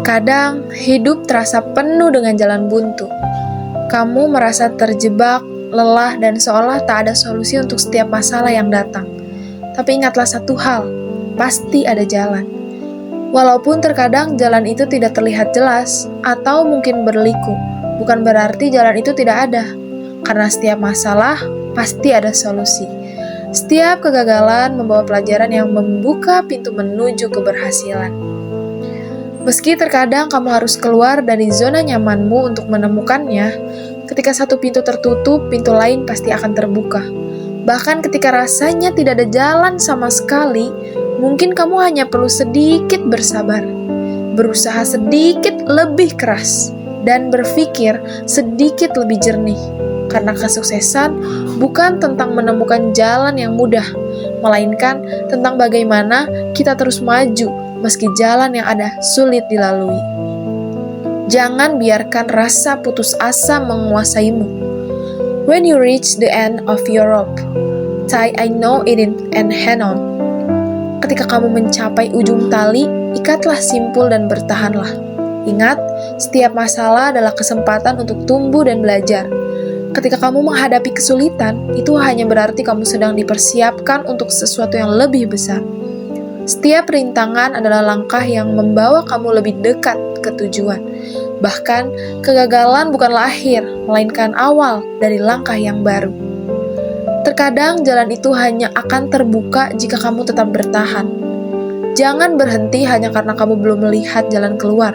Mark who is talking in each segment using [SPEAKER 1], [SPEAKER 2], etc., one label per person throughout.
[SPEAKER 1] Kadang hidup terasa penuh dengan jalan buntu. Kamu merasa terjebak, lelah, dan seolah tak ada solusi untuk setiap masalah yang datang. Tapi ingatlah satu hal, pasti ada jalan. Walaupun terkadang jalan itu tidak terlihat jelas atau mungkin berliku, bukan berarti jalan itu tidak ada. Karena setiap masalah pasti ada solusi. Setiap kegagalan membawa pelajaran yang membuka pintu menuju keberhasilan. Meski terkadang kamu harus keluar dari zona nyamanmu untuk menemukannya, ketika satu pintu tertutup, pintu lain pasti akan terbuka. Bahkan ketika rasanya tidak ada jalan sama sekali, mungkin kamu hanya perlu sedikit bersabar, berusaha sedikit lebih keras, dan berpikir sedikit lebih jernih. Karena kesuksesan bukan tentang menemukan jalan yang mudah, melainkan tentang bagaimana kita terus maju meski jalan yang ada sulit dilalui. Jangan biarkan rasa putus asa menguasaimu. When you reach the end of your rope, tie a knot in it and hang on. Ketika kamu mencapai ujung tali, ikatlah simpul dan bertahanlah. Ingat, setiap masalah adalah kesempatan untuk tumbuh dan belajar. Ketika kamu menghadapi kesulitan, itu hanya berarti kamu sedang dipersiapkan untuk sesuatu yang lebih besar. Setiap rintangan adalah langkah yang membawa kamu lebih dekat ke tujuan. Bahkan, kegagalan bukanlah akhir, melainkan awal dari langkah yang baru. Terkadang jalan itu hanya akan terbuka jika kamu tetap bertahan. Jangan berhenti hanya karena kamu belum melihat jalan keluar.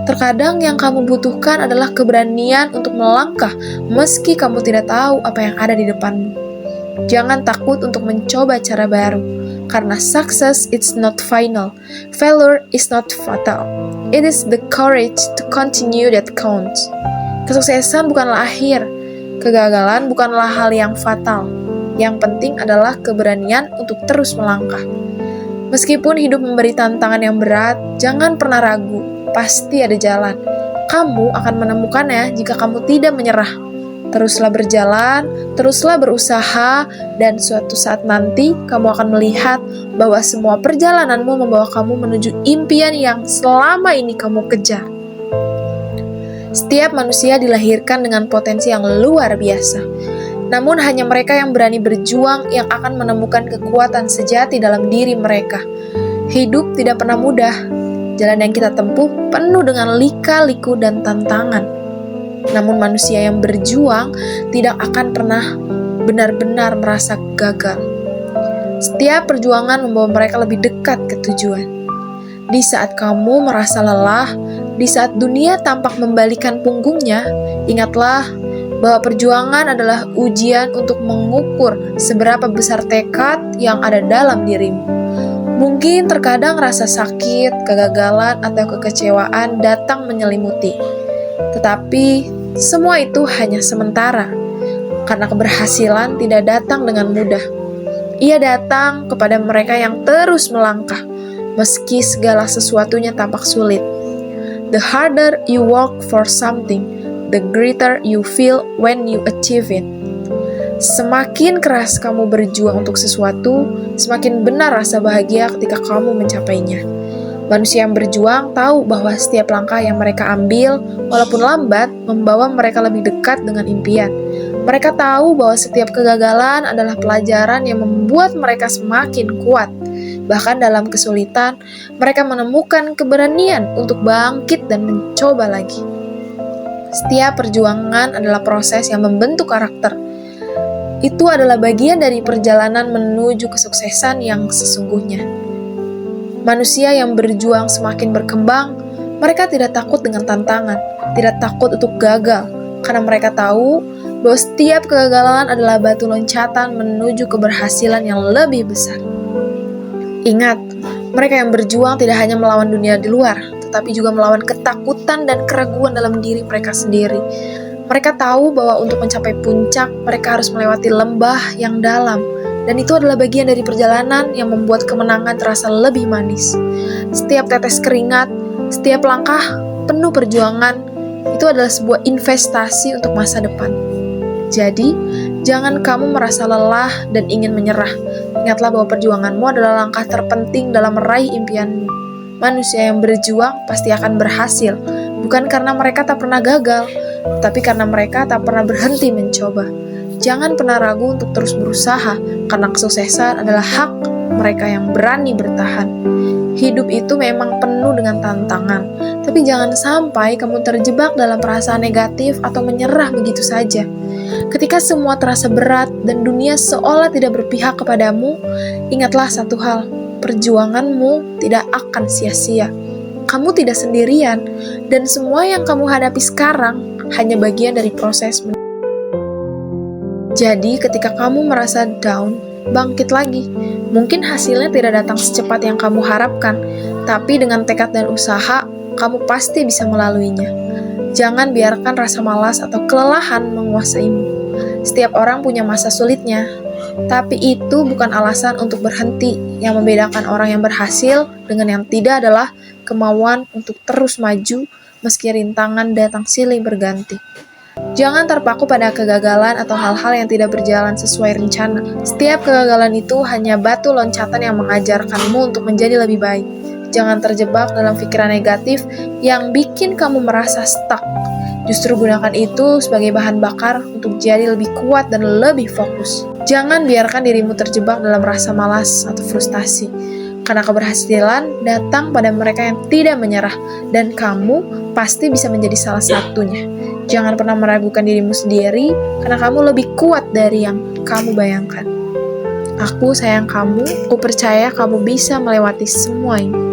[SPEAKER 1] Terkadang yang kamu butuhkan adalah keberanian untuk melangkah meski kamu tidak tahu apa yang ada di depanmu. Jangan takut untuk mencoba cara baru, karena success is not final, failure is not fatal. It is the courage to continue that counts. Kesuksesan bukanlah akhir, kegagalan bukanlah hal yang fatal. Yang penting adalah keberanian untuk terus melangkah. Meskipun hidup memberi tantangan yang berat, jangan pernah ragu. Pasti ada jalan. Kamu akan menemukannya jika kamu tidak menyerah. Teruslah berjalan, teruslah berusaha, dan suatu saat nanti kamu akan melihat bahwa semua perjalananmu membawa kamu menuju impian yang selama ini kamu kejar. Setiap manusia dilahirkan dengan potensi yang luar biasa. Namun hanya mereka yang berani berjuang yang akan menemukan kekuatan sejati dalam diri mereka. Hidup tidak pernah mudah. Jalan yang kita tempuh penuh dengan lika-liku dan tantangan. Namun manusia yang berjuang tidak akan pernah benar-benar merasa gagal. Setiap perjuangan membawa mereka lebih dekat ke tujuan. Di saat kamu merasa lelah, di saat dunia tampak membalikan punggungnya, ingatlah bahwa perjuangan adalah ujian untuk mengukur seberapa besar tekad yang ada dalam dirimu. Mungkin terkadang rasa sakit, kegagalan, atau kekecewaan datang menyelimuti. Tetapi semua itu hanya sementara, karena keberhasilan tidak datang dengan mudah. Ia datang kepada mereka yang terus melangkah, meski segala sesuatunya tampak sulit. The harder you work for something, the greater you feel when you achieve it. Semakin keras kamu berjuang untuk sesuatu, semakin benar rasa bahagia ketika kamu mencapainya. Manusia yang berjuang tahu bahwa setiap langkah yang mereka ambil, walaupun lambat, membawa mereka lebih dekat dengan impian. Mereka tahu bahwa setiap kegagalan adalah pelajaran yang membuat mereka semakin kuat. Bahkan dalam kesulitan, mereka menemukan keberanian untuk bangkit dan mencoba lagi. Setiap perjuangan adalah proses yang membentuk karakter. Itu adalah bagian dari perjalanan menuju kesuksesan yang sesungguhnya. Manusia yang berjuang semakin berkembang, mereka tidak takut dengan tantangan, tidak takut untuk gagal, karena mereka tahu bahwa setiap kegagalan adalah batu loncatan menuju keberhasilan yang lebih besar. Ingat, mereka yang berjuang tidak hanya melawan dunia di luar, tetapi juga melawan ketakutan dan keraguan dalam diri mereka sendiri. Mereka tahu bahwa untuk mencapai puncak, mereka harus melewati lembah yang dalam, dan itu adalah bagian dari perjalanan yang membuat kemenangan terasa lebih manis. Setiap tetes keringat, setiap langkah penuh perjuangan, itu adalah sebuah investasi untuk masa depan. Jadi, jangan kamu merasa lelah dan ingin menyerah. Ingatlah bahwa perjuanganmu adalah langkah terpenting dalam meraih impianmu. Manusia yang berjuang pasti akan berhasil, bukan karena mereka tak pernah gagal, tapi karena mereka tak pernah berhenti mencoba. Jangan pernah ragu untuk terus berusaha, karena kesuksesan adalah hak mereka yang berani bertahan. Hidup itu memang penuh dengan tantangan, tapi jangan sampai kamu terjebak dalam perasaan negatif atau menyerah begitu saja. Ketika semua terasa berat dan dunia seolah tidak berpihak kepadamu, ingatlah satu hal, perjuanganmu tidak akan sia-sia. Kamu tidak sendirian, dan semua yang kamu hadapi sekarang hanya bagian dari proses. Jadi, ketika kamu merasa down, bangkit lagi. Mungkin hasilnya tidak datang secepat yang kamu harapkan, tapi dengan tekad dan usaha, kamu pasti bisa melaluinya. Jangan biarkan rasa malas atau kelelahan menguasaimu. Setiap orang punya masa sulitnya, tapi itu bukan alasan untuk berhenti. Yang membedakan orang yang berhasil dengan yang tidak adalah kemauan untuk terus maju meski rintangan datang silih berganti. Jangan terpaku pada kegagalan atau hal-hal yang tidak berjalan sesuai rencana. Setiap kegagalan itu hanya batu loncatan yang mengajarkanmu untuk menjadi lebih baik. Jangan terjebak dalam pikiran negatif yang bikin kamu merasa stuck. Justru gunakan itu sebagai bahan bakar untuk jadi lebih kuat dan lebih fokus. Jangan biarkan dirimu terjebak dalam rasa malas atau frustasi. Karena keberhasilan datang pada mereka yang tidak menyerah, dan kamu pasti bisa menjadi salah satunya. Jangan pernah meragukan dirimu sendiri, karena kamu lebih kuat dari yang kamu bayangkan. Aku sayang kamu, aku percaya kamu bisa melewati semua ini.